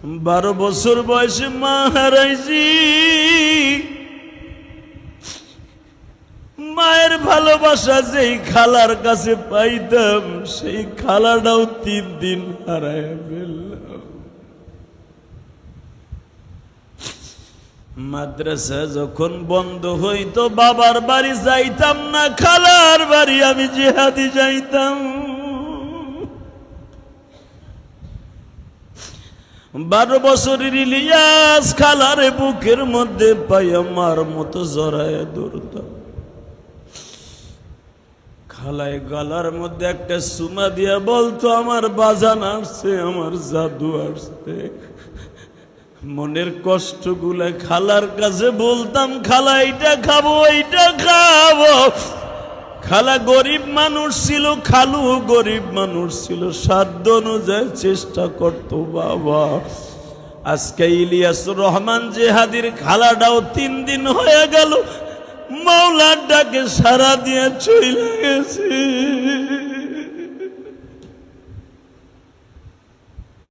12 বছর বয়সে মা হারাইছি। মায়ের ভালোবাসা যেই খালার কাছে পাইতাম সেই খালাটাও 3 দিন হারায় ফেললাম। মাদ্রাসা যখন বন্ধ হইতো বাবার বাড়ি যাইতাম না, খালার বাড়ি আমি জিহাদি যাইতাম। 12 বছরের ইলিয়াস খালারে বুকের মধ্যে পাইয়া মার মতো জড়ায় ধরতাম। খালায় গলার মধ্যে একটা সুমা দিয়া বলতো, আমার বাজান আসছে, আমার জাদু আসছে। মনের কষ্টগুলা খালার কাছে বলতাম, খালা এইটা খাবো, এইটা খাবো। খালা গরিব মানুষ ছিল, খালু গরিব মানুষ ছিল, সাধ্য অনুযায়ী চেষ্টা করতো। বাবা আজকে ইলিয়াসুর রহমান জিহাদির খালাটাও 3 দিন হয়ে গেল মাওলার ডাকে সারা দিয়ে চলে গেছে।